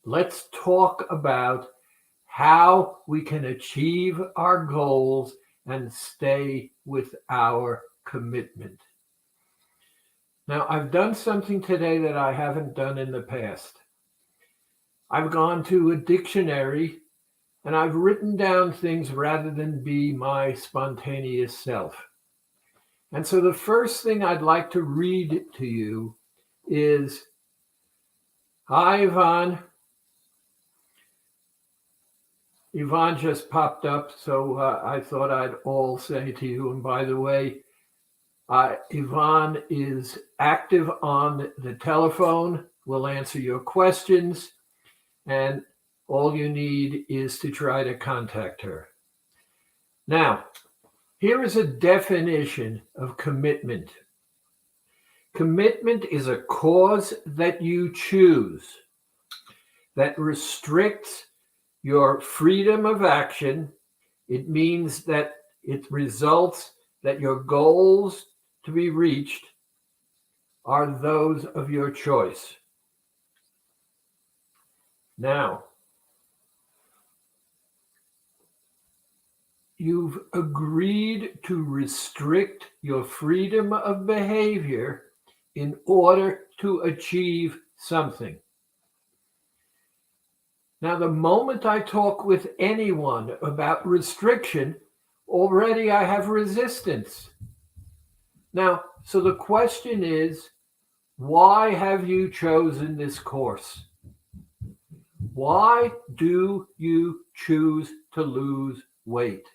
let's talk about how we can achieve our goals and stay with our commitment. Now, I've done something today that I haven't done in the past. I've gone to a dictionary and I've written down things rather than be my spontaneous self. And so the first thing I'd like to read to you is, hi, Yvonne. Yvonne just popped up, so I thought I'd all say to you, and by the way, Yvonne is active on the telephone, will answer your questions, and all you need is to try to contact her. Now, here is a definition of commitment. Commitment is a cause that you choose that restricts your freedom of action. It means that it results that your goals to be reached are those of your choice. Now, you've agreed to restrict your freedom of behavior in order to achieve something. Now, the moment I talk with anyone about restriction, already I have resistance. Now, so the question is, why have you chosen this course? Why do you choose to lose weight?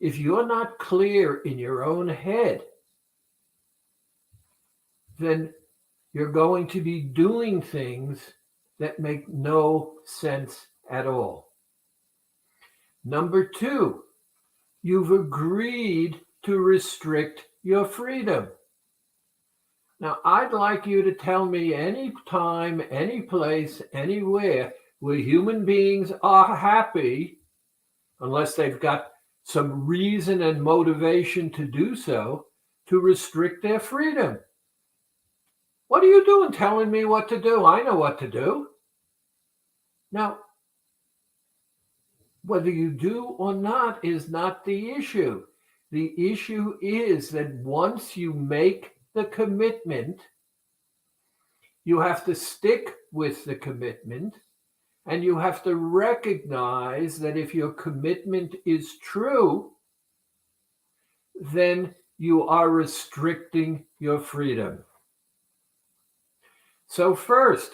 If you're not clear in your own head, then you're going to be doing things that make no sense at all. Number two, you've agreed to restrict your freedom. Now, I'd like you to tell me any time, any place, anywhere where human beings are happy, unless they've got some reason and motivation to do so, to restrict their freedom. What are you doing telling me what to do? I know what to do. Now, whether you do or not is not the issue. The issue is that once you make the commitment, you have to stick with the commitment, and you have to recognize that if your commitment is true, then you are restricting your freedom. So first,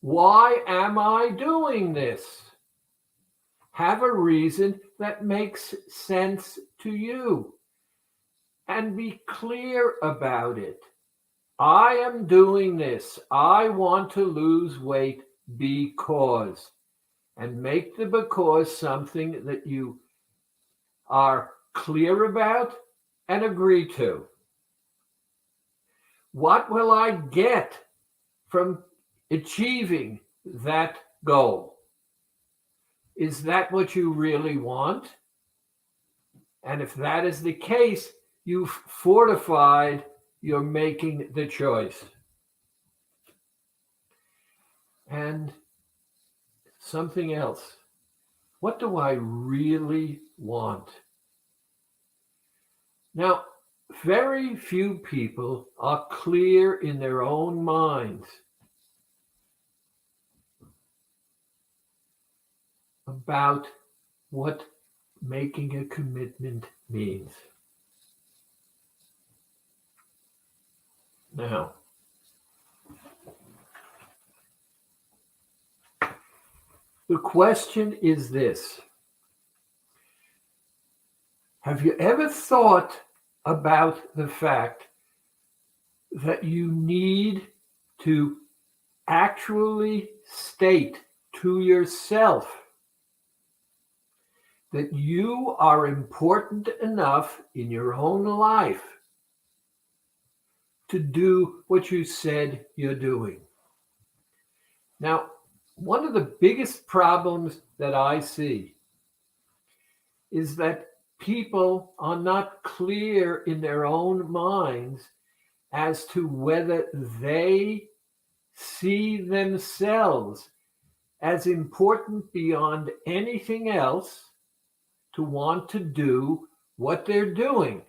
why am I doing this? Have a reason that makes sense to you and be clear about it. I am doing this. I want to lose weight because, and make the because something that you are clear about and agree to. What will I get from achieving that goal? Is that what you really want? And if that is the case, you've fortified your making the choice. And something else. What do I really want? Now, very few people are clear in their own minds about what making a commitment means. Now, the question is this. Have you ever thought about the fact that you need to actually state to yourself that you are important enough in your own life to do what you said you're doing? Now, one of the biggest problems that I see is that people are not clear in their own minds as to whether they see themselves as important beyond anything else to want to do what they're doing.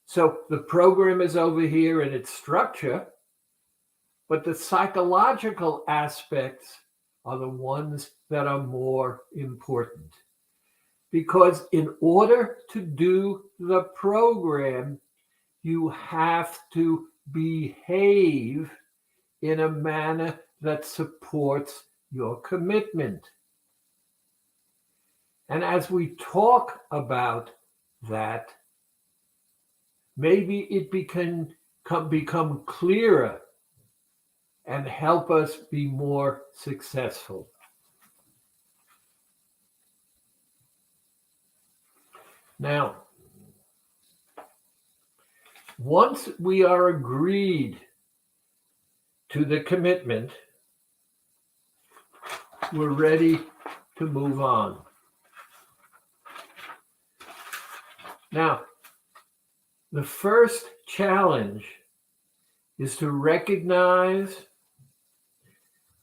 So the program is over here in its structure, but the psychological aspects are the ones that are more important. Because in order to do the program, you have to behave in a manner that supports your commitment. And as we talk about that, maybe it can become clearer and help us be more successful. Now, once we are agreed to the commitment, we're ready to move on. Now, the first challenge is to recognize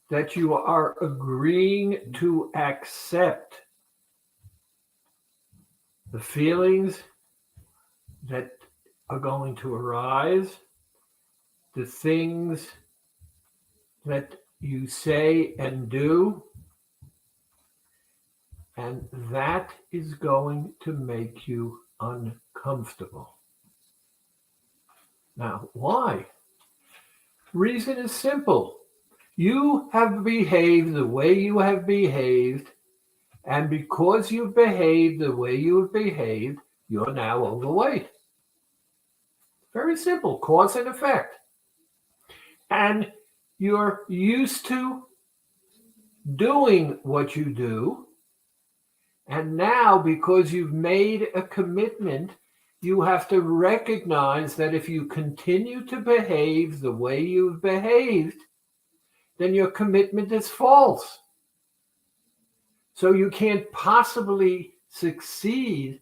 that you are agreeing to accept the feelings that are going to arise, the things that you say and do, and that is going to make you uncomfortable. Now, why? Reason is simple. You have behaved the way you have behaved, and because you've behaved the way you've behaved, you're now overweight. Very simple, cause and effect. And you're used to doing what you do, and now because you've made a commitment, you have to recognize that if you continue to behave the way you've behaved, then your commitment is false. So you can't possibly succeed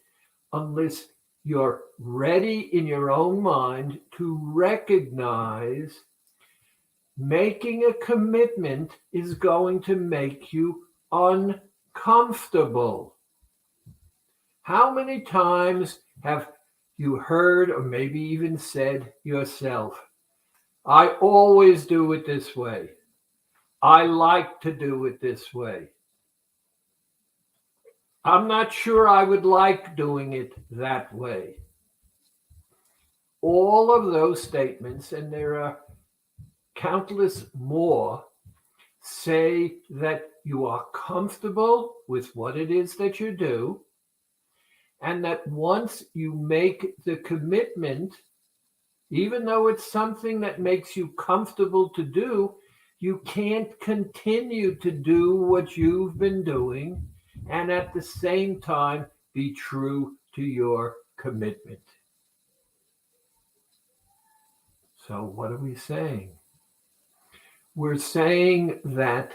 unless you're ready in your own mind to recognize making a commitment is going to make you uncomfortable. How many times have you heard or maybe even said yourself, I always do it this way. I like to do it this way. I'm not sure I would like doing it that way. All of those statements, and there are countless more, say that you are comfortable with what it is that you do, and that once you make the commitment, even though it's something that makes you comfortable to do, you can't continue to do what you've been doing and at the same time be true to your commitment. So what are we saying? We're saying that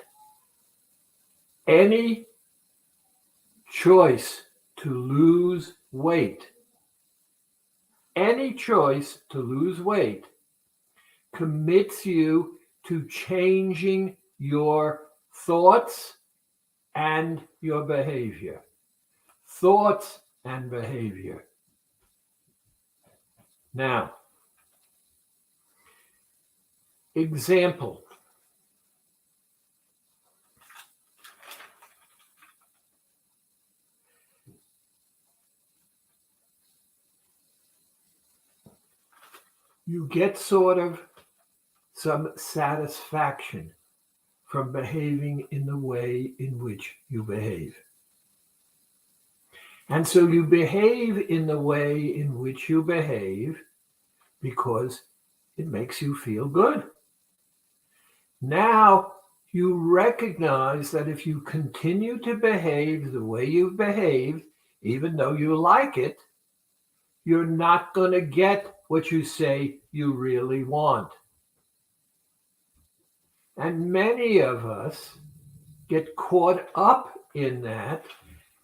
any choice to lose weight, commits you to changing your thoughts and your behavior. Thoughts and behavior. Now, example. You get sort of some satisfaction from behaving in the way in which you behave. And so you behave in the way in which you behave because it makes you feel good. Now you recognize that if you continue to behave the way you've behaved, even though you like it, you're not going to get what you say you really want. And many of us get caught up in that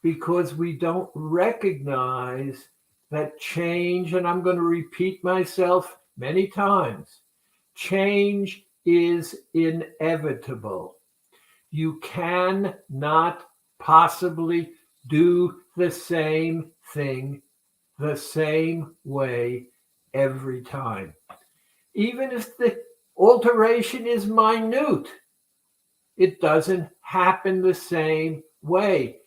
because we don't recognize that change, and I'm going to repeat myself many times, change is inevitable. You cannot possibly do the same thing the same way every time. Even if the alteration is minute, it doesn't happen the same way.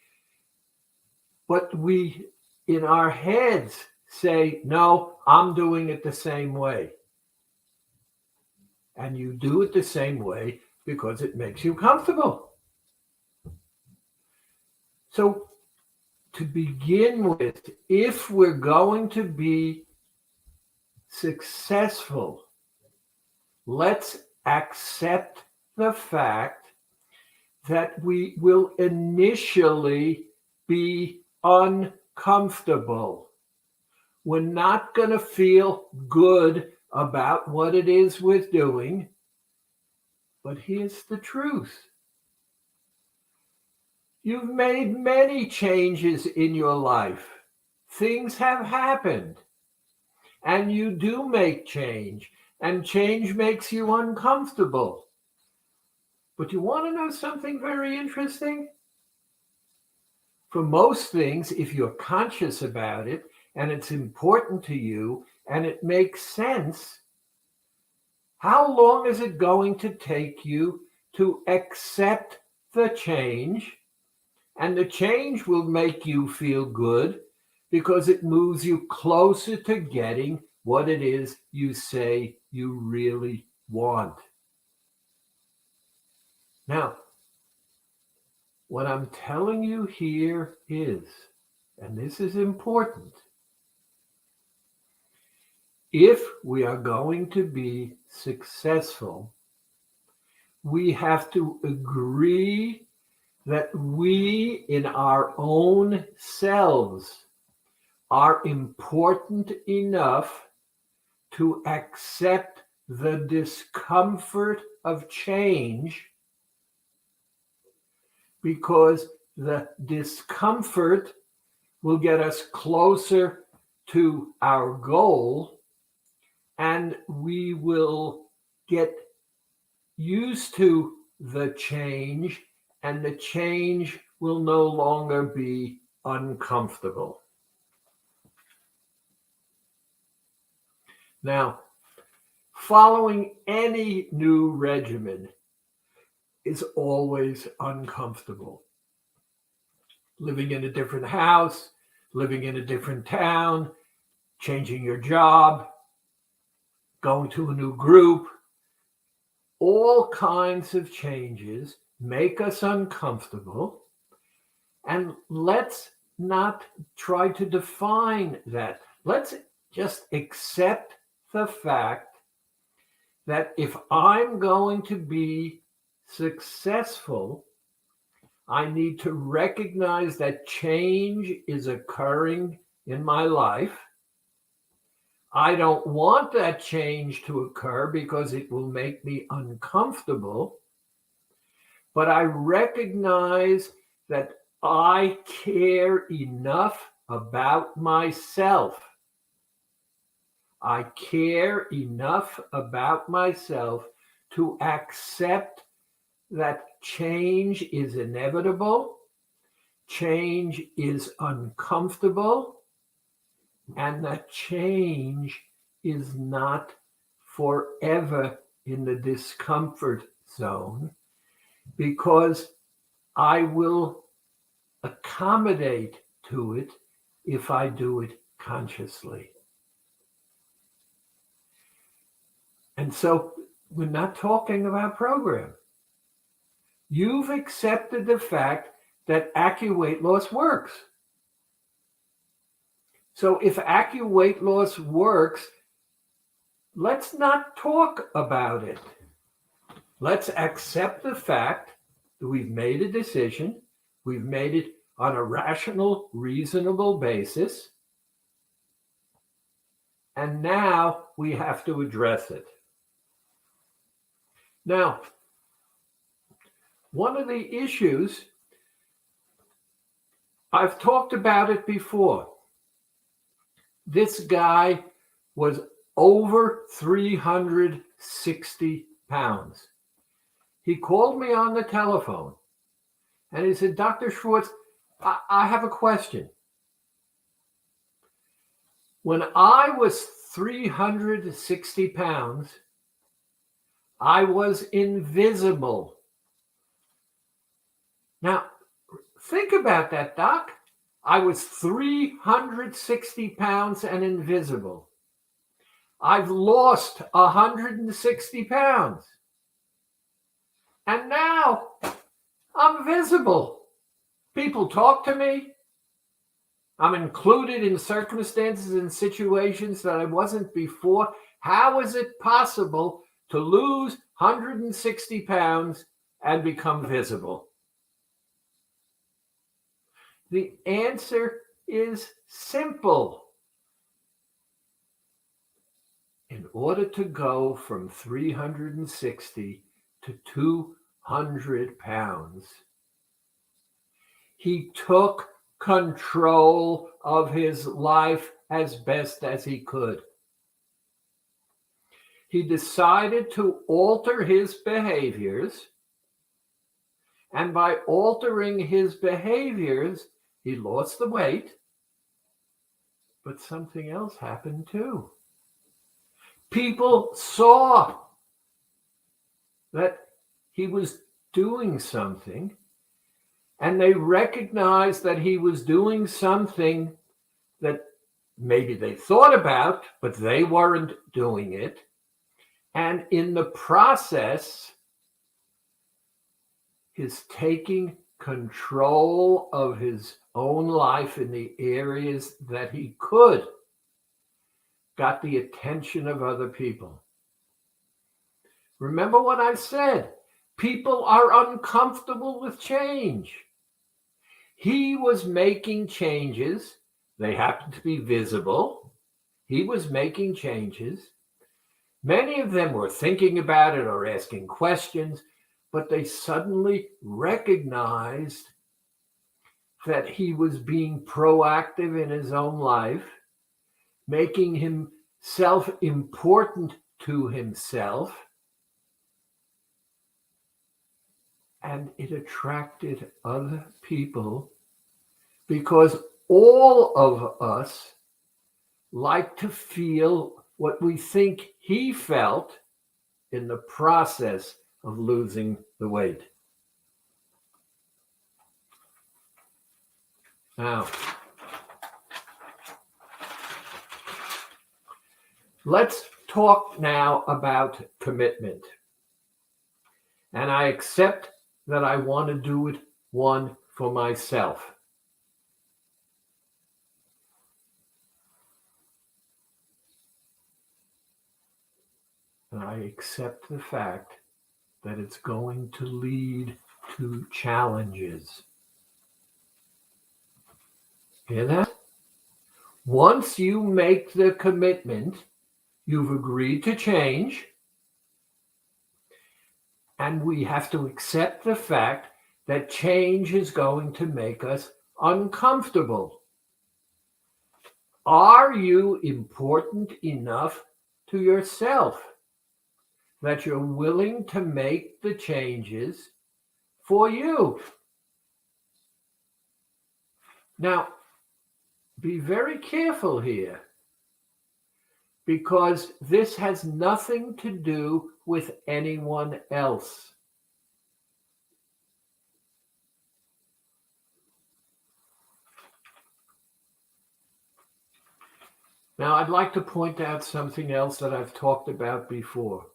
But we, in our heads, say, no, I'm doing it the same way. And you do it the same way because it makes you comfortable. So, to begin with, if we're going to be successful, let's accept the fact that we will initially be uncomfortable. We're not going to feel good about what it is we're doing. But here's the truth. You've made many changes in your life. Things have happened. And you do make change. And change makes you uncomfortable. But you want to know something very interesting? For most things, if you're conscious about it, and it's important to you, and it makes sense, how long is it going to take you to accept the change? And the change will make you feel good because it moves you closer to getting what it is you say you really want. Now, what I'm telling you here is, and this is important, if we are going to be successful, we have to agree that we in our own selves are important enough to accept the discomfort of change, because the discomfort will get us closer to our goal, and we will get used to the change, and the change will no longer be uncomfortable. Now, following any new regimen is always uncomfortable. Living in a different house, living in a different town, changing your job, going to a new group, all kinds of changes make us uncomfortable. And let's not try to define that. Let's just accept the fact that if I'm going to be successful, I need to recognize that change is occurring in my life. I don't want that change to occur because it will make me uncomfortable. But I recognize that I care enough about myself. I care enough about myself to accept that change is inevitable, change is uncomfortable, and that change is not forever in the discomfort zone, because I will accommodate to it if I do it consciously. And so we're not talking about program. You've accepted the fact that AccuWeight Loss works. So if AccuWeight Loss works, let's not talk about it. Let's accept the fact that we've made a decision. We've made it on a rational, reasonable basis. And now we have to address it. Now, one of the issues, I've talked about it before. This guy was over 360 pounds. He called me on the telephone and he said, Dr. Schwartz, I have a question. When I was 360 pounds, I was invisible. Now, think about that, Doc. I was 360 pounds and invisible. I've lost 160 pounds. And now I'm visible. People talk to me. I'm included in circumstances and situations that I wasn't before. How is it possible to lose 160 pounds and become visible? The answer is simple. In order to go from 360 to 200 pounds, he took control of his life as best as he could. He decided to alter his behaviors, and by altering his behaviors, he lost the weight, but something else happened too. People saw that he was doing something, and they recognized that he was doing something that maybe they thought about, but they weren't doing it. And in the process, his taking control of his own life in the areas that he could got the attention of other people. Remember what I said. People are uncomfortable with change. He was making changes. They happened to be visible. He was making changes. Many of them were thinking about it or asking questions, but they suddenly recognized that he was being proactive in his own life, making himself important to himself, and it attracted other people because all of us like to feel what we think he felt in the process of losing the weight. Now, let's talk now about commitment. And I accept that I want to do it one for myself. And I accept the fact that it's going to lead to challenges. Hear that? Once you make the commitment, you've agreed to change, and we have to accept the fact that change is going to make us uncomfortable. Are you important enough to yourself that you're willing to make the changes for you? Now, be very careful here, because this has nothing to do with anyone else. Now, I'd like to point out something else that I've talked about before.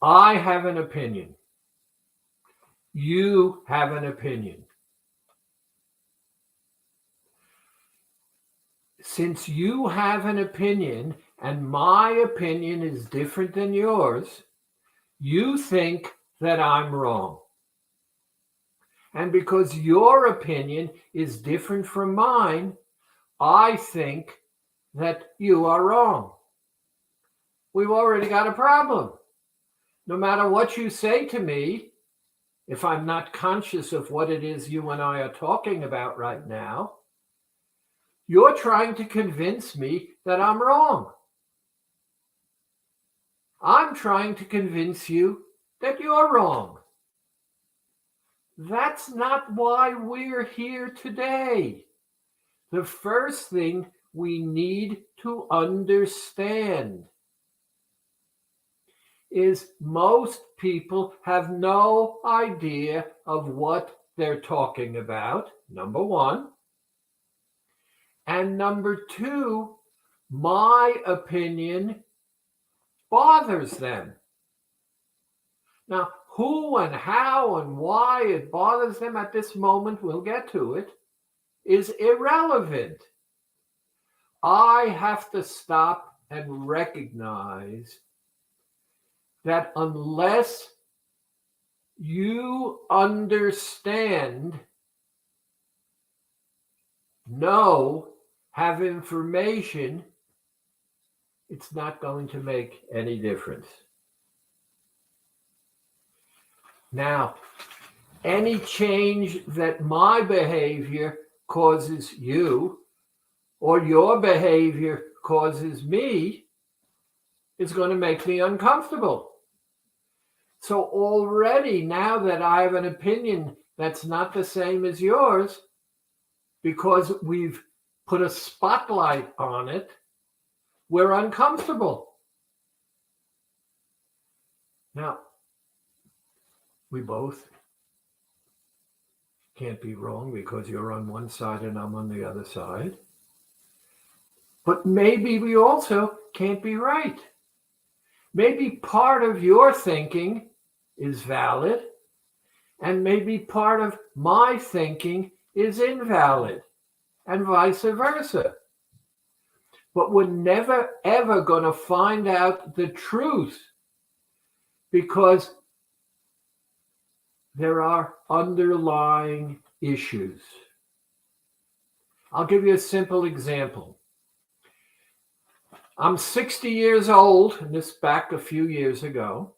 I have an opinion. You have an opinion. Since you have an opinion and my opinion is different than yours, you think that I'm wrong. And because your opinion is different from mine, I think that you are wrong. We've already got a problem. No matter what you say to me, if I'm not conscious of what it is you and I are talking about right now, you're trying to convince me that I'm wrong. trying to convince you that you're wrong. That's not why we're here today. The first thing we need to understand is most people have no idea of what they're talking about, number one. And number two, my opinion bothers them. Now, who and how and why it bothers them at this moment, we'll get to it, is irrelevant. I have to stop and recognize that unless you understand, know, have information, it's not going to make any difference. Now, any change that my behavior causes you or your behavior causes me is going to make me uncomfortable. So already, now that I have an opinion that's not the same as yours, because we've put a spotlight on it, we're uncomfortable. Now, we both can't be wrong because you're on one side and I'm on the other side. But maybe we also can't be right. Maybe part of your thinking is valid, and maybe part of my thinking is invalid, and vice versa. But we're never, ever going to find out the truth because there are underlying issues. I'll give you a simple example. I'm 60 years old, and this back a few years ago,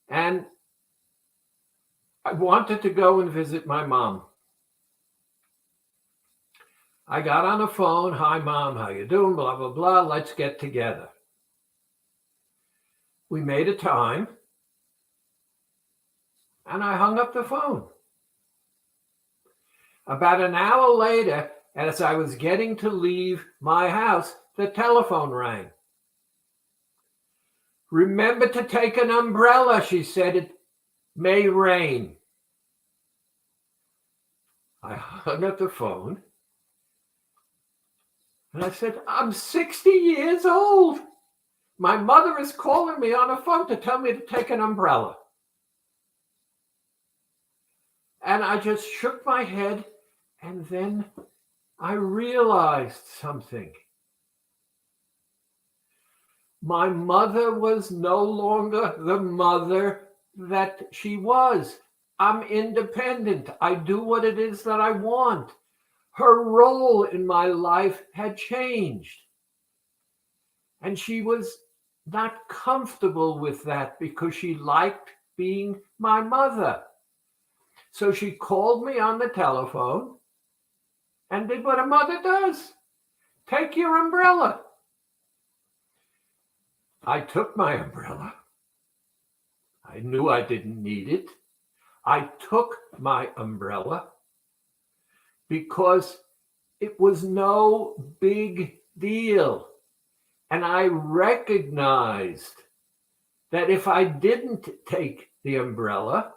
and I wanted to go and visit my mom. I got on the phone, "Hi, Mom, how you doing? Blah, blah, blah, let's get together." We made a time, and I hung up the phone. About an hour later, as I was getting to leave my house, the telephone rang. "Remember to take an umbrella," she said, "it may rain." I hung up the phone, and I said, "I'm 60 years old. My mother is calling me on the phone to tell me to take an umbrella." And I just shook my head, and then I realized something. My mother was no longer the mother that she was. I'm independent. I do what it is that I want. Her role in my life had changed. And she was not comfortable with that because she liked being my mother. So she called me on the telephone and did what a mother does. "Take your umbrella." I took my umbrella. I knew I didn't need it. I took my umbrella because it was no big deal. And I recognized that if I didn't take the umbrella,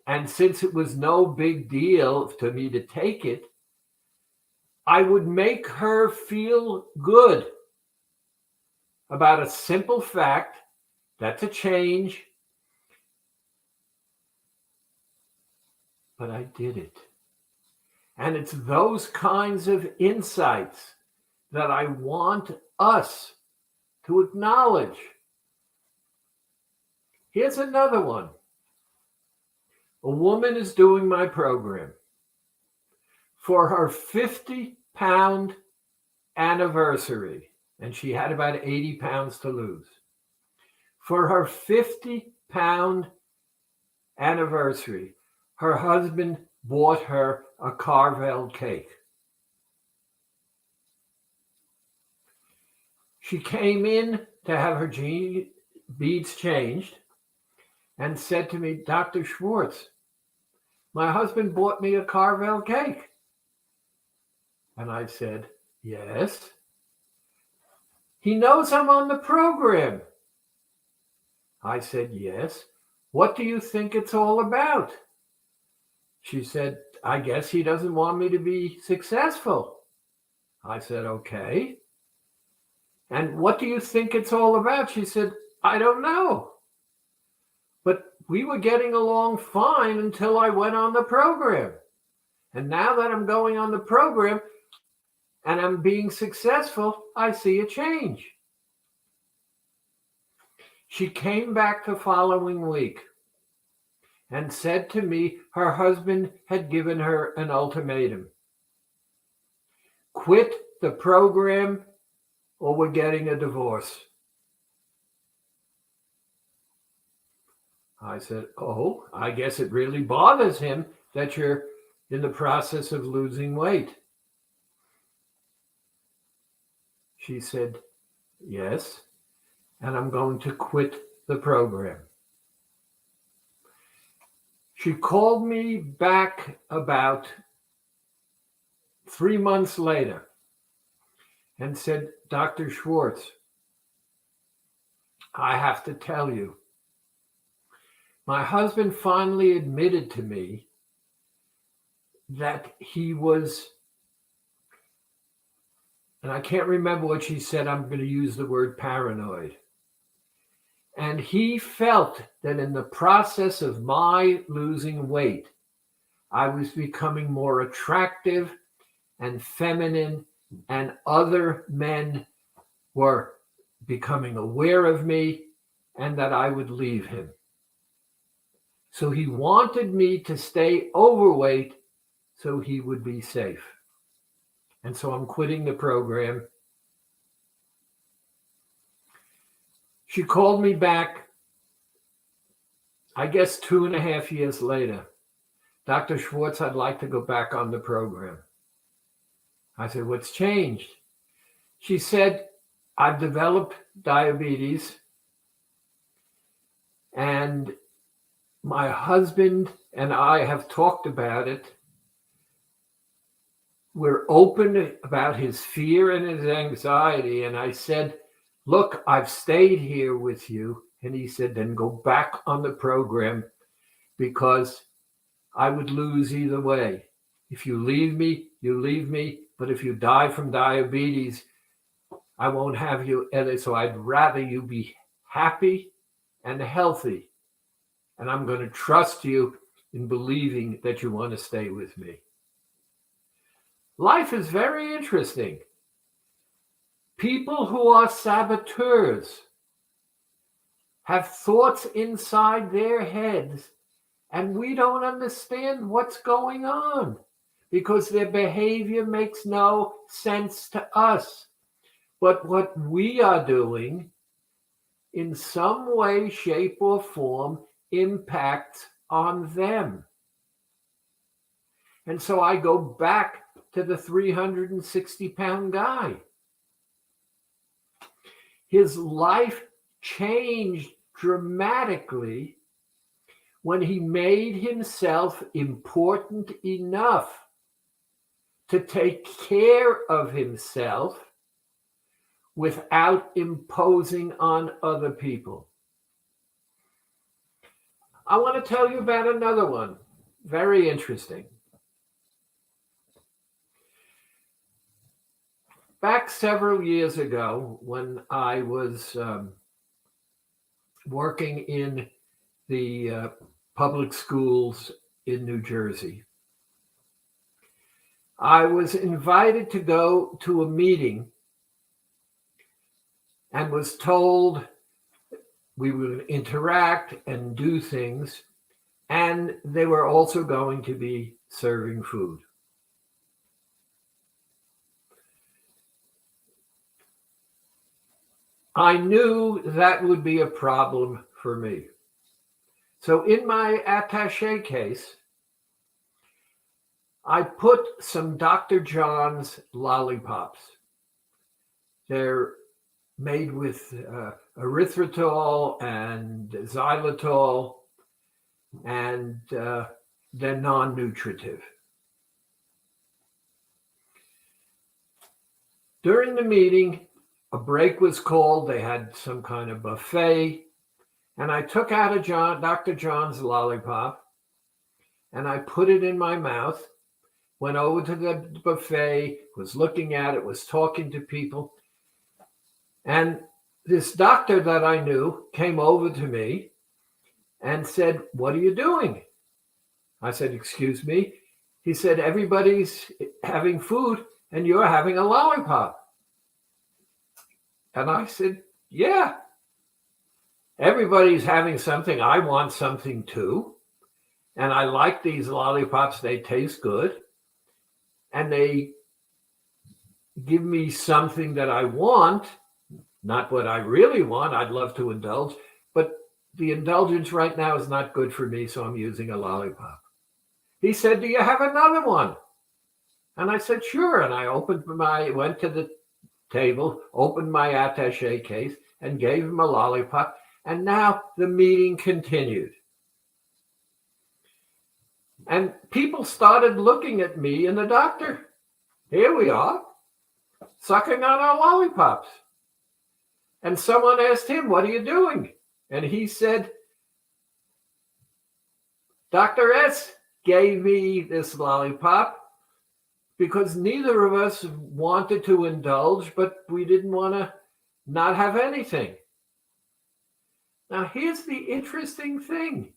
and since it was no big deal to me to take it, I would make her feel good about a simple fact. That's a change. But I did it. And it's those kinds of insights that I want us to acknowledge. Here's another one. A woman is doing my program. For her 50-pound anniversary, and she had about 80 pounds to lose. For her 50-pound anniversary, her husband bought her a Carvel cake. She came in to have her beads changed and said to me, Dr. Schwartz, my husband bought me a Carvel cake. And I said, yes. He knows I'm on the program. I said, yes. What do you think it's all about? She said, I guess he doesn't want me to be successful. I said, okay. And what do you think it's all about? She said, I don't know. But we were getting along fine until I went on the program. And now that I'm going on the program and I'm being successful, I see a change. She came back the following week and said to me her husband had given her an ultimatum. Quit the program or we're getting a divorce. I said, oh, I guess it really bothers him that you're in the process of losing weight. She said, yes, and I'm going to quit the program. She called me back about 3 months later and said, Dr. Schwartz, I have to tell you, my husband finally admitted to me that he was, and I can't remember what she said, I'm going to use the word paranoid. And he felt that in the process of my losing weight, I was becoming more attractive and feminine, and other men were becoming aware of me and that I would leave him. So he wanted me to stay overweight so he would be safe. And so I'm quitting the program. She called me back, I guess 2.5 years later. Dr. Schwartz, I'd like to go back on the program. I said, what's changed? She said, I've developed diabetes and my husband and I have talked about it. We're open about his fear and his anxiety. And I said, look, I've stayed here with you. And he said, then go back on the program because I would lose either way. If you leave me, you leave me. But if you die from diabetes, I won't have you. And so I'd rather you be happy and healthy. And I'm going to trust you in believing that you want to stay with me. Life is very interesting. People who are saboteurs have thoughts inside their heads, and we don't understand what's going on because their behavior makes no sense to us. But what we are doing in some way, shape, or form impacts on them. And so I go back to the 360-pound guy. His life changed dramatically when he made himself important enough to take care of himself without imposing on other people. I want to tell you about another one, very interesting. Back several years ago, when I was working in the public schools in New Jersey, I was invited to go to a meeting and was told we would interact and do things, and they were also going to be serving food. I knew that would be a problem for me. So in my attaché case, I put some Dr. John's lollipops. They're made with erythritol and xylitol, and they're non-nutritive. During the meeting, a break was called. They had some kind of buffet, and I took out a Dr. John's lollipop, and I put it in my mouth, went over to the buffet, was looking at it, was talking to people, and this doctor that I knew came over to me and said, "What are you doing?" I said, "Excuse me." He said, "Everybody's having food and you're having a lollipop." And I said, "Yeah, everybody's having something. I want something too. And I like these lollipops. They taste good. And they give me something that I want, not what I really want. I'd love to indulge, but the indulgence right now is not good for me, so I'm using a lollipop." He said, "Do you have another one?" And I said, "Sure." And I went to the table, opened my attaché case, and gave him a lollipop. And now the meeting continued. And people started looking at me and the doctor. Here we are, sucking on our lollipops. And someone asked him, "What are you doing?" And he said, "Dr. S gave me this lollipop because neither of us wanted to indulge, but we didn't want to not have anything." Now, here's the interesting thing.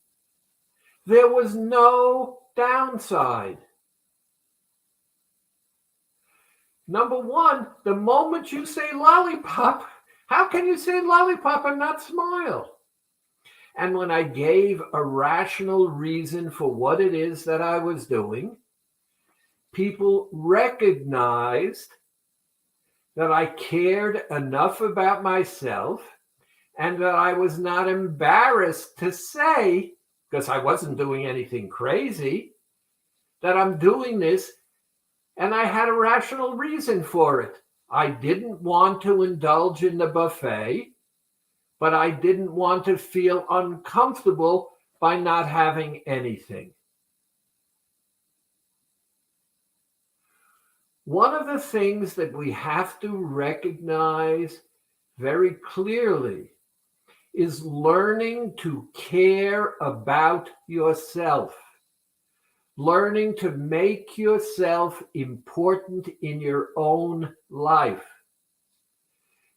There was no downside. Number one, the moment you say lollipop, how can you say lollipop and not smile? And when I gave a rational reason for what it is that I was doing, people recognized that I cared enough about myself and that I was not embarrassed to say, because I wasn't doing anything crazy, that I'm doing this, and I had a rational reason for it. I didn't want to indulge in the buffet, but I didn't want to feel uncomfortable by not having anything. One of the things that we have to recognize very clearly is learning to care about yourself, learning to make yourself important in your own life,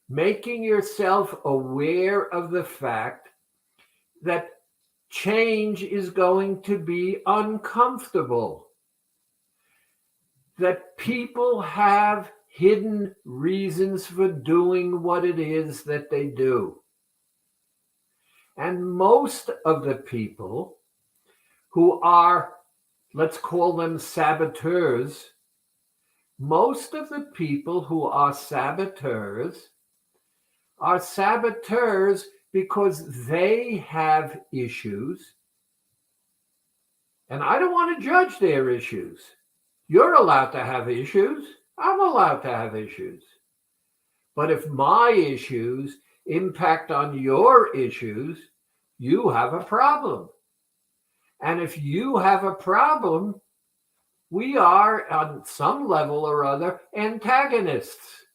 making yourself aware of the fact that change is going to be uncomfortable, that people have hidden reasons for doing what it is that they do. And most of the people who are, let's call them saboteurs, most of the people who are saboteurs because they have issues. And I don't want to judge their issues. You're allowed to have issues. I'm allowed to have issues. But if my issues impact on your issues, you have a problem. And if you have a problem, we are on some level or other antagonists.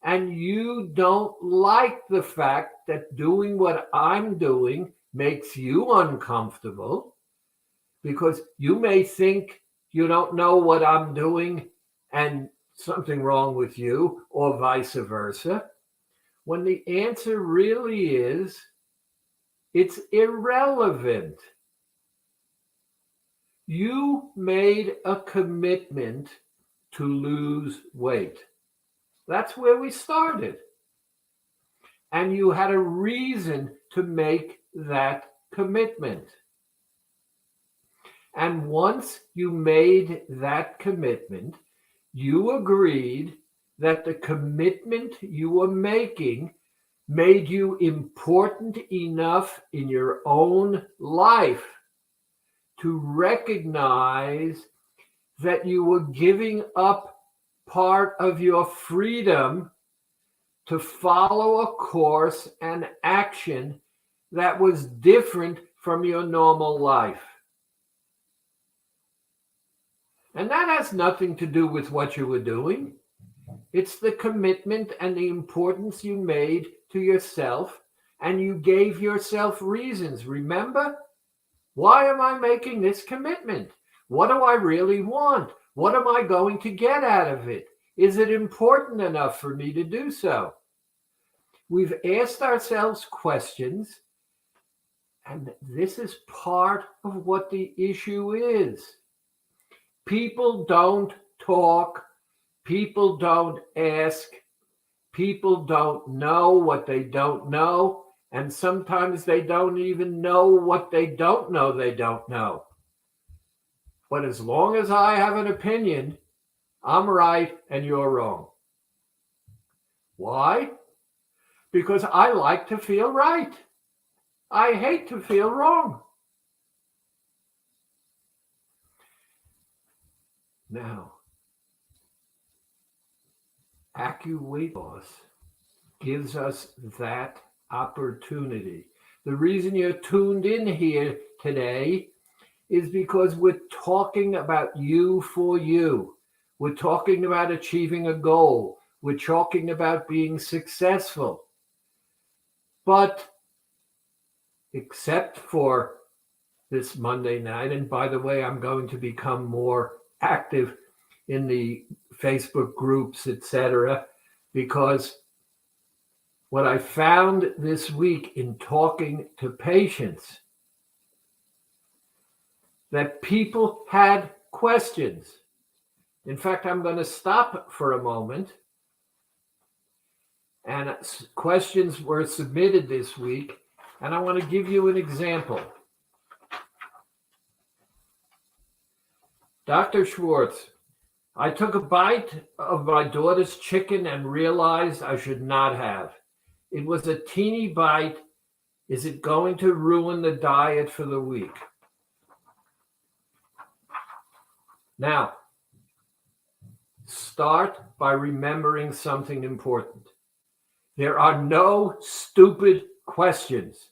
And you don't like the fact that doing what I'm doing makes you uncomfortable because you may think you don't know what I'm doing and something wrong with you, or vice versa, when the answer really is, it's irrelevant. You made a commitment to lose weight. That's where we started. And you had a reason to make that commitment. And once you made that commitment, you agreed that the commitment you were making made you important enough in your own life to recognize that you were giving up part of your freedom to follow a course and action that was different from your normal life. And that has nothing to do with what you were doing. It's the commitment and the importance you made to yourself, and you gave yourself reasons. Remember? Why am I making this commitment? What do I really want? What am I going to get out of it? Is it important enough for me to do so? We've asked ourselves questions, and this is part of what the issue is. People don't talk. People don't ask. People don't know what they don't know. And sometimes they don't even know what they don't know they don't know. But as long as I have an opinion, I'm right and you're wrong. Why? Because I like to feel right. I hate to feel wrong. Now, AccuWeight Loss gives us that opportunity. The reason you're tuned in here today is because we're talking about you for you. We're talking about achieving a goal. We're talking about being successful. But except for this Monday night, and by the way, I'm going to become more active in the Facebook groups, etc., because what I found this week in talking to patients, that people had questions. In fact, I'm going to stop for a moment. And questions were submitted this week, and I want to give you an example. Dr. Schwartz, I took a bite of my daughter's chicken and realized I should not have. It was a teeny bite. Is it going to ruin the diet for the week? Now, start by remembering something important. There are no stupid questions,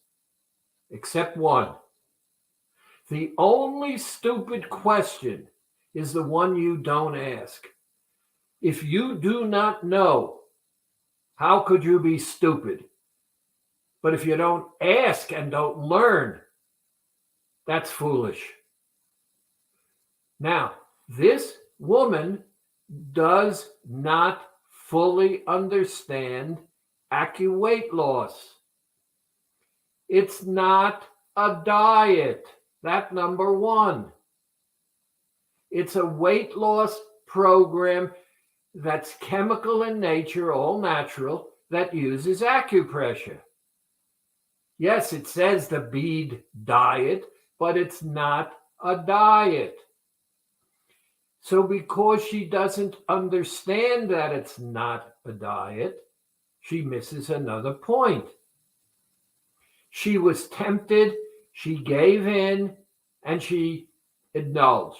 except one. The only stupid question is the one you don't ask. If you do not know, how could you be stupid? But if you don't ask and don't learn, that's foolish. Now, this woman does not fully understand AccuWeight Loss. It's not a diet. That's number one. It's a weight loss program that's chemical in nature, all natural, that uses acupressure. Yes, it says the bead diet, but it's not a diet. So because she doesn't understand that it's not a diet, she misses another point. She was tempted, she gave in, and she indulged.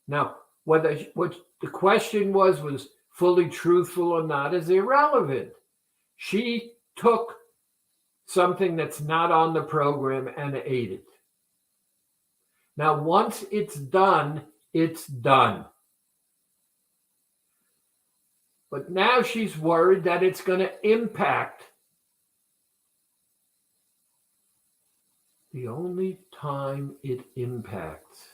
Now, what the question was fully truthful or not is irrelevant. She took something that's not on the program and ate it. Now, once it's done, it's done. But now she's worried that it's going to impact. The only time it impacts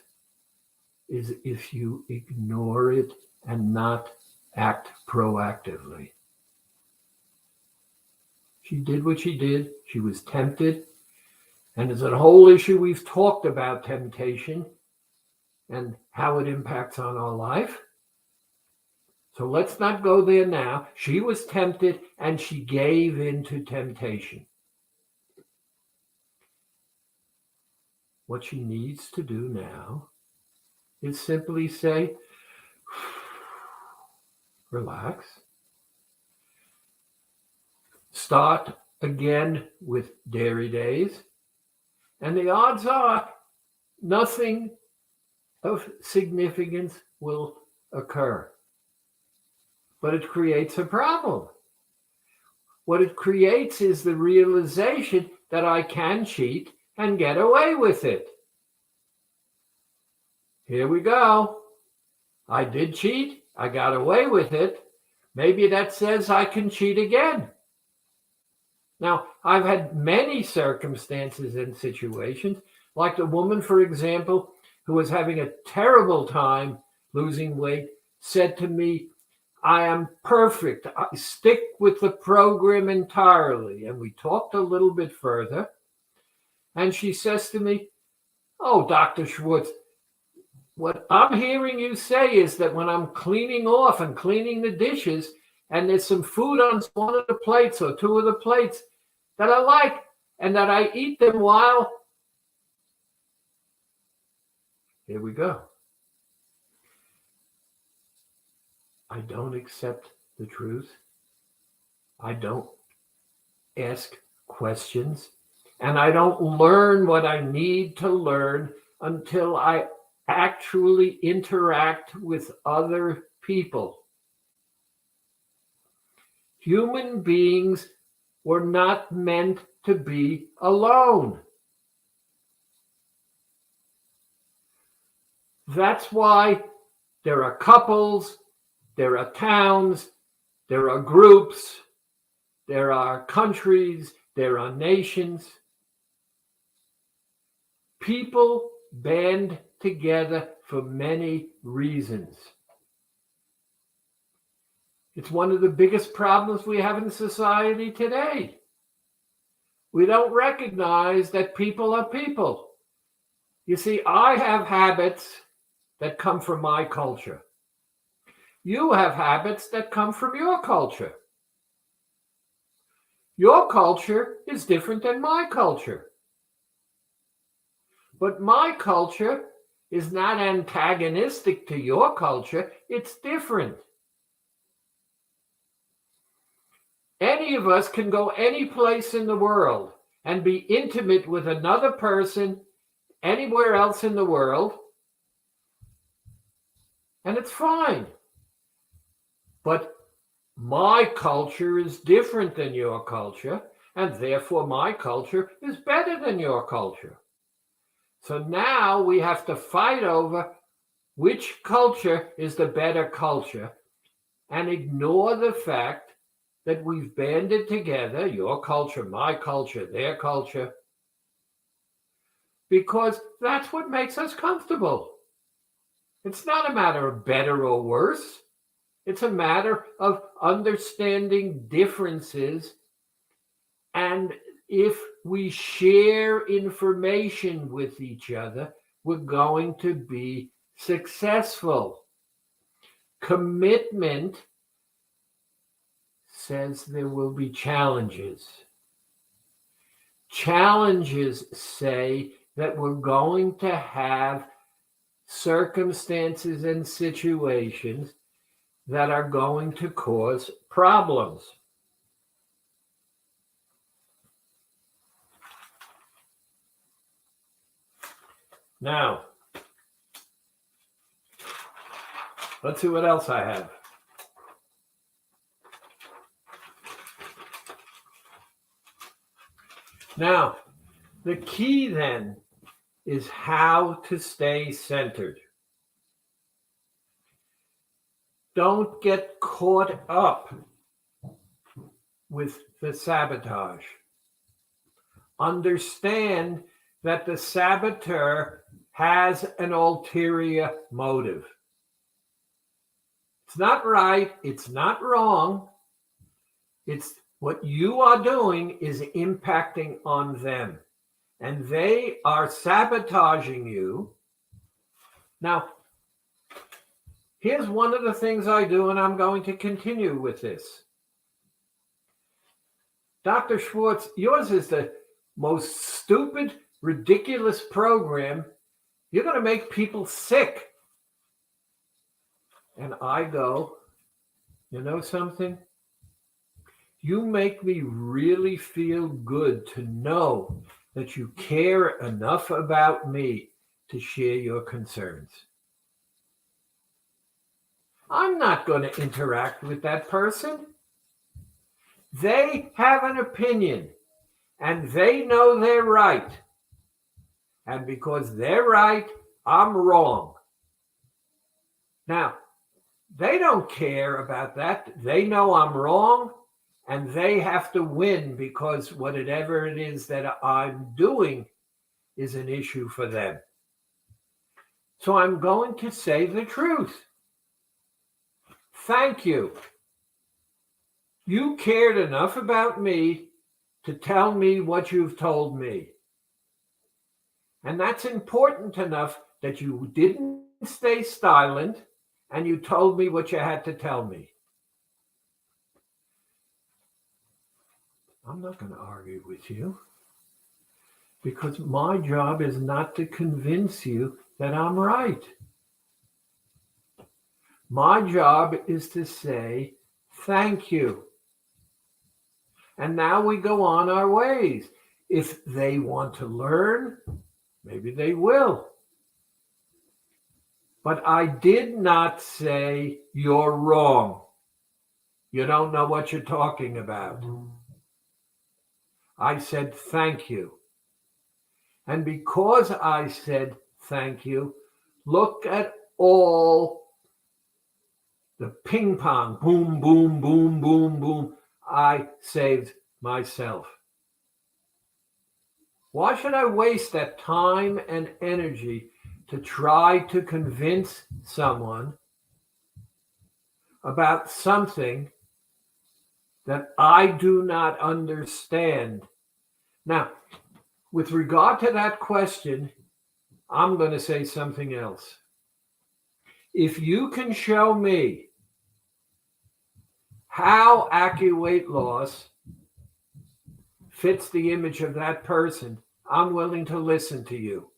is if you ignore it and not act proactively. She did what she did. She was tempted. And there's a whole issue we've talked about temptation and how it impacts on our life. So let's not go there now. She was tempted and she gave in to temptation. What she needs to do now is simply say, relax. Start again with dairy days. And the odds are nothing of significance will occur. But it creates a problem. what it creates is the realization that I can cheat and get away with it. Here we go. I did cheat. I got away with it. Maybe that says I can cheat again. Now, I've had many circumstances and situations, like the woman, for example, who was having a terrible time losing weight, said to me, I am perfect. I stick with the program entirely. And we talked a little bit further. And she says to me, oh, Dr. Schwartz, what I'm hearing you say is that when I'm cleaning off and cleaning the dishes and there's some food on one of the plates or two of the plates that I like and that I eat them while, here we go. I don't accept the truth. I don't ask questions. And I don't learn what I need to learn until I actually interact with other people. Human beings were not meant to be alone. That's why there are couples, there are towns, there are groups, there are countries, there are nations. People band together for many reasons. It's one of the biggest problems we have in society today. We don't recognize that people are people. You see, I have habits that come from my culture. You have habits that come from your culture. Your culture is different than my culture. But my culture is not antagonistic to your culture. It's different. Any of us can go any place in the world and be intimate with another person anywhere else in the world, and it's fine. But my culture is different than your culture, and therefore my culture is better than your culture. So now we have to fight over which culture is the better culture and ignore the fact that we've banded together, your culture, my culture, their culture, because that's what makes us comfortable. It's not a matter of better or worse. It's a matter of understanding differences. And if we share information with each other, we're going to be successful. Commitment says there will be challenges. Challenges say that we're going to have circumstances and situations that are going to cause problems. Now, let's see what else I have. Now, the key then is how to stay centered. Don't get caught up with the sabotage. Understand that the saboteur has an ulterior motive. It's not right. It's not wrong. It's what you are doing is impacting on them. And they are sabotaging you. Now, here's one of the things I do, and I'm going to continue with this. Dr. Schwartz, yours is the most stupid, ridiculous program. You're going to make people sick. And I go, you know something? You make me really feel good to know that you care enough about me to share your concerns. I'm not going to interact with that person. They have an opinion and they know they're right. And because they're right, I'm wrong. Now, they don't care about that. They know I'm wrong and they have to win because whatever it is that I'm doing is an issue for them. So I'm going to say the truth. Thank you. You cared enough about me to tell me what you've told me. And that's important enough that you didn't stay silent and you told me what you had to tell me. I'm not going to argue with you because my job is not to convince you that I'm right. My job is to say thank you. And now we go on our ways. If they want to learn, maybe they will. But I did not say you're wrong. You don't know what you're talking about. I said thank you. And because I said thank you, look at all the ping pong, boom, boom, boom, boom, boom. I saved myself. Why should I waste that time and energy to try to convince someone about something that I do not understand? Now, with regard to that question, I'm going to say something else. If you can show me how AccuWeight Loss fits the image of that person, I'm willing to listen to you.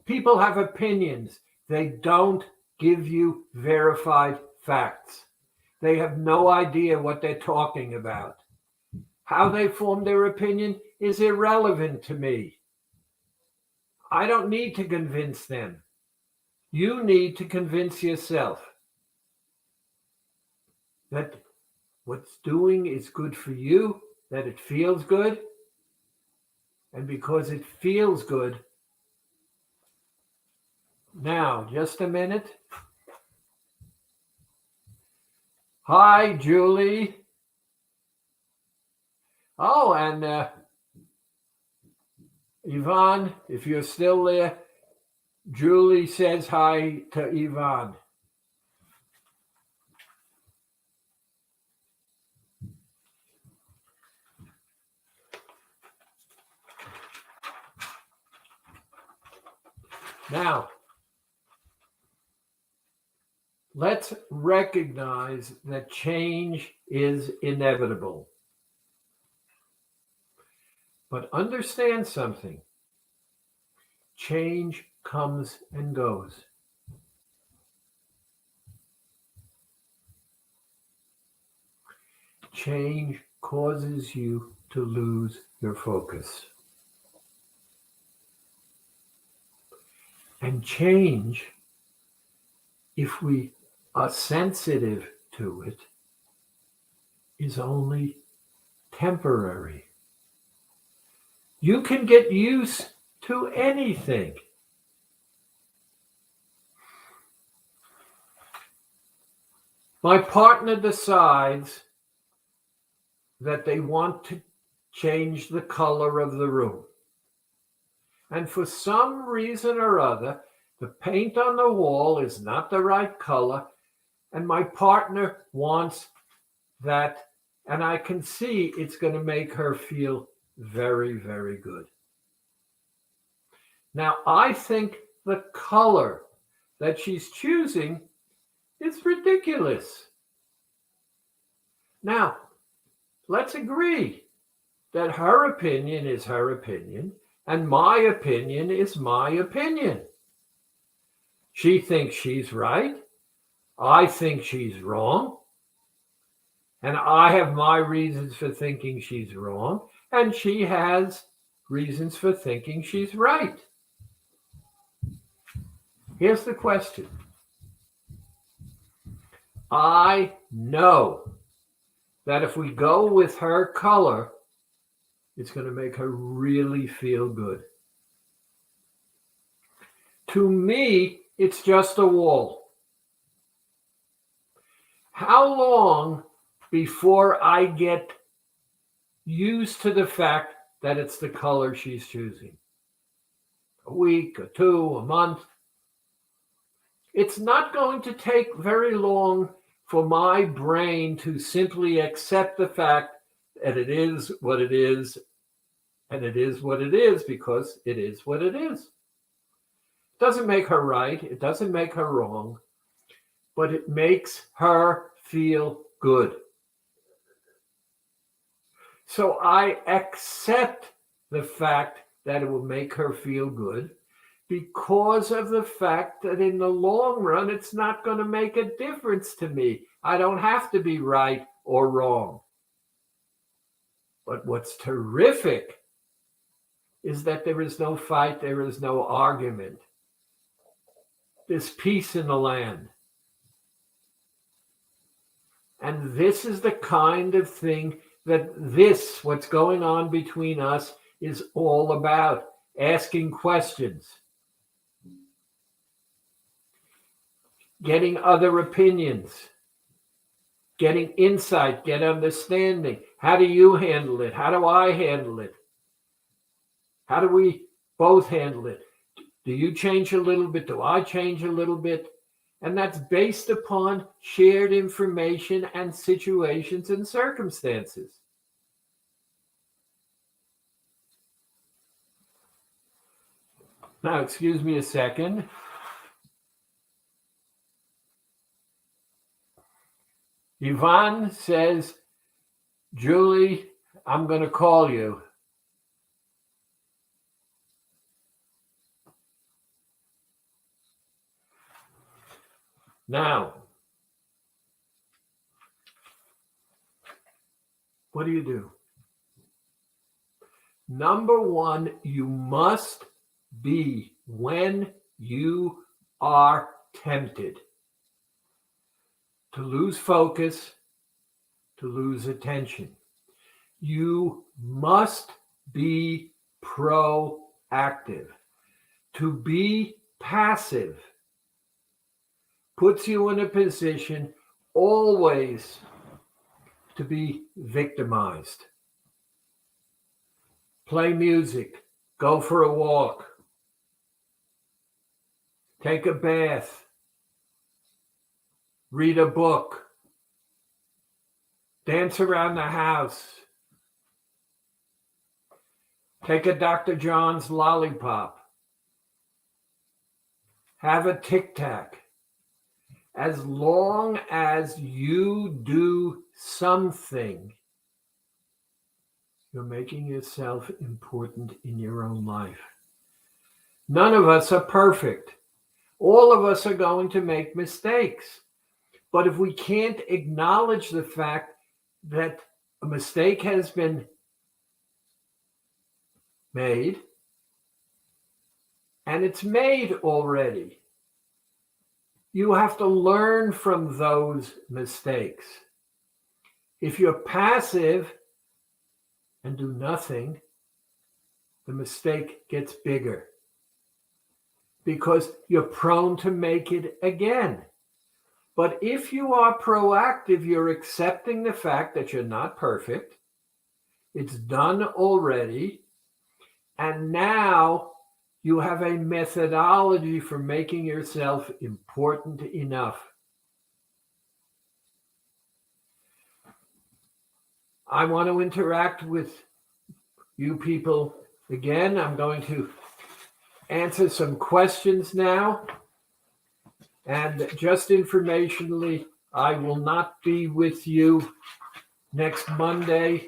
People have opinions. They don't give you verified facts. They have no idea what they're talking about. How they form their opinion is irrelevant to me. I don't need to convince them. You need to convince yourself that what's doing is good for you, that it feels good. And because it feels good, now, just a minute. Hi, Julie. Oh, and Yvonne, if you're still there, Julie says hi to Yvonne. Now, let's recognize that change is inevitable. But understand something. Change comes and goes. Change causes you to lose your focus. And change, if we are sensitive to it, is only temporary. You can get used to anything. My partner decides that they want to change the color of the room. And for some reason or other, the paint on the wall is not the right color, and my partner wants that, and I can see it's going to make her feel very, very good. Now, I think the color that she's choosing is ridiculous. Now, let's agree that her opinion is her opinion, and my opinion is my opinion. She thinks she's right. I think she's wrong. And I have my reasons for thinking she's wrong. And she has reasons for thinking she's right. Here's the question. I know that if we go with her color, it's going to make her really feel good. To me, it's just a wall. How long before I get used to the fact that it's the color she's choosing? A week, or two, a month? It's not going to take very long for my brain to simply accept the fact that it is what it is, and it is what it is because it is what it is. It doesn't make her right, it doesn't make her wrong, but it makes her feel good. So I accept the fact that it will make her feel good because of the fact that in the long run, it's not going to make a difference to me. I don't have to be right or wrong. But what's terrific is that there is no fight, there is no argument. There's peace in the land. And this is the kind of thing that what's going on between us, is all about. Asking questions, getting other opinions, getting insight, get understanding. How do you handle it? How do I handle it? How do we both handle it? Do you change a little bit? Do I change a little bit? And that's based upon shared information and situations and circumstances. Now, excuse me a second. Yvonne says, Julie, I'm going to call you. Now, what do? Number one, you must be when you are tempted to lose focus, to lose attention. You must be proactive. To be passive puts you in a position always to be victimized. Play music, go for a walk, take a bath, read a book, dance around the house, take a Dr. John's lollipop, have a Tic Tac. As long as you do something, you're making yourself important in your own life. None of us are perfect. All of us are going to make mistakes. But if we can't acknowledge the fact that a mistake has been made, and it's made already, you have to learn from those mistakes. If you're passive and do nothing, the mistake gets bigger because you're prone to make it again. But if you are proactive, you're accepting the fact that you're not perfect. It's done already. And now you have a methodology for making yourself important enough. I want to interact with you people again. I'm going to answer some questions now. And just informationally, I will not be with you next Monday.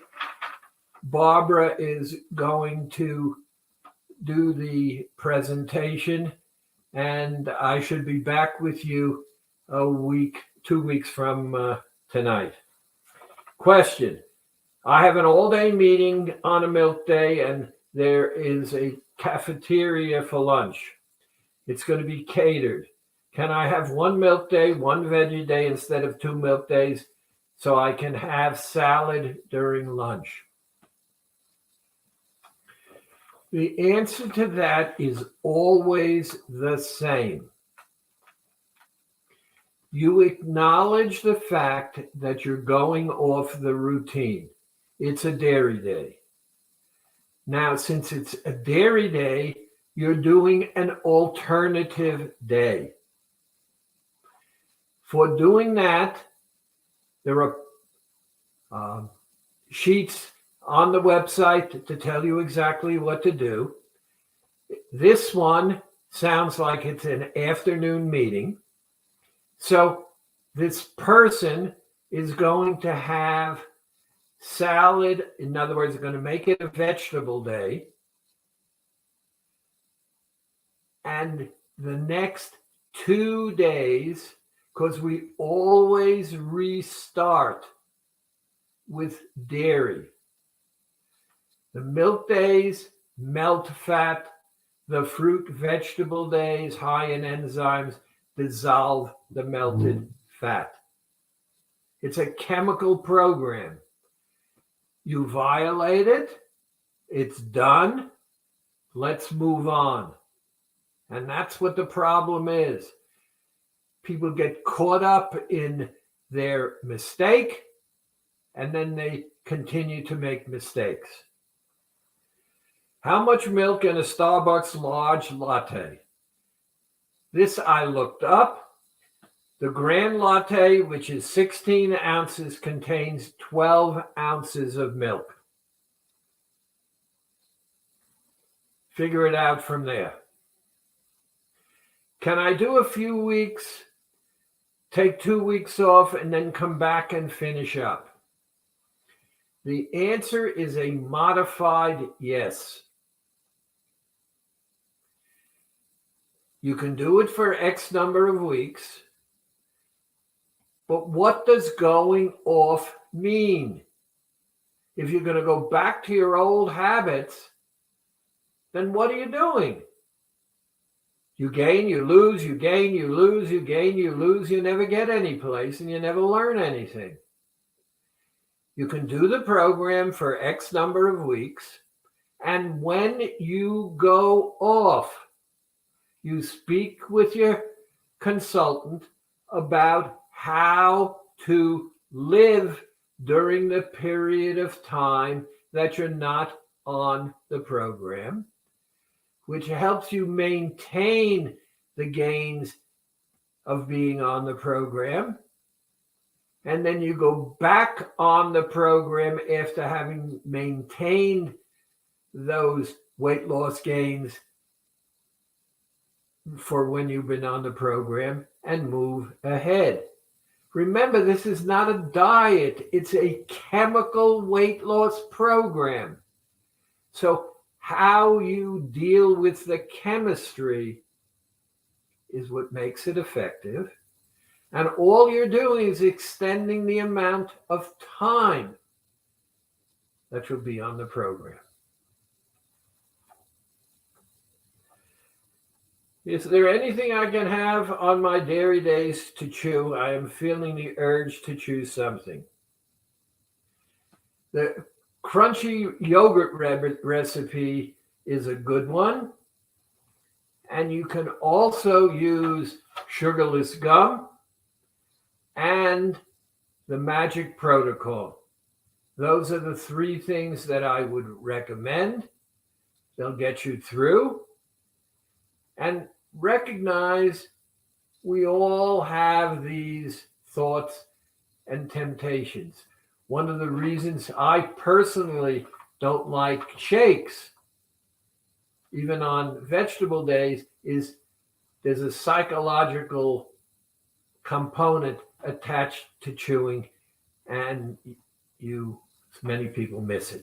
Barbara is going to do the presentation, and I should be back with you 2 weeks from tonight. Question. I have an all-day meeting on a milk day, and there is a cafeteria for lunch. It's going to be catered. Can I have one milk day, one veggie day instead of 2 milk days? so I can have salad during lunch? The answer to that is always the same. You acknowledge the fact that you're going off the routine. It's a dairy day. Now, since it's a dairy day, you're doing an alternative day. For doing that, there are sheets on the website to tell you exactly what to do. This one sounds like it's an afternoon meeting. So this person is going to have salad. In other words, they're going to make it a vegetable day. And the next 2 days, because we always restart with dairy. The milk days melt fat. The fruit vegetable days, high in enzymes, dissolve the melted fat. It's a chemical program. You violate it, it's done. Let's move on. And that's what the problem is. People get caught up in their mistake, and then they continue to make mistakes. How much milk in a Starbucks large latte? This I looked up. The Grand Latte, which is 16 ounces, contains 12 ounces of milk. Figure it out from there. Can I do a few weeks, take 2 weeks off, and then come back and finish up? The answer is a modified yes. You can do it for X number of weeks. But what does going off mean? If you're going to go back to your old habits, then what are you doing? You gain, you lose, you gain, you lose, you gain, you lose. You never get any place and you never learn anything. You can do the program for X number of weeks. And when you go off, you speak with your consultant about how to live during the period of time that you're not on the program, which helps you maintain the gains of being on the program. And then you go back on the program after having maintained those weight loss gains for when you've been on the program and move ahead. Remember, this is not a diet. It's a chemical weight loss program. So how you deal with the chemistry is what makes it effective. And all you're doing is extending the amount of time that you'll be on the program. Is there anything I can have on my dairy days to chew? I am feeling the urge to chew something. The crunchy yogurt recipe is a good one. And you can also use sugarless gum and the Magic Protocol. Those are the 3 things that I would recommend. They'll get you through. And recognize we all have these thoughts and temptations. One of the reasons I personally don't like shakes, even on vegetable days, is there's a psychological component attached to chewing, and many people miss it.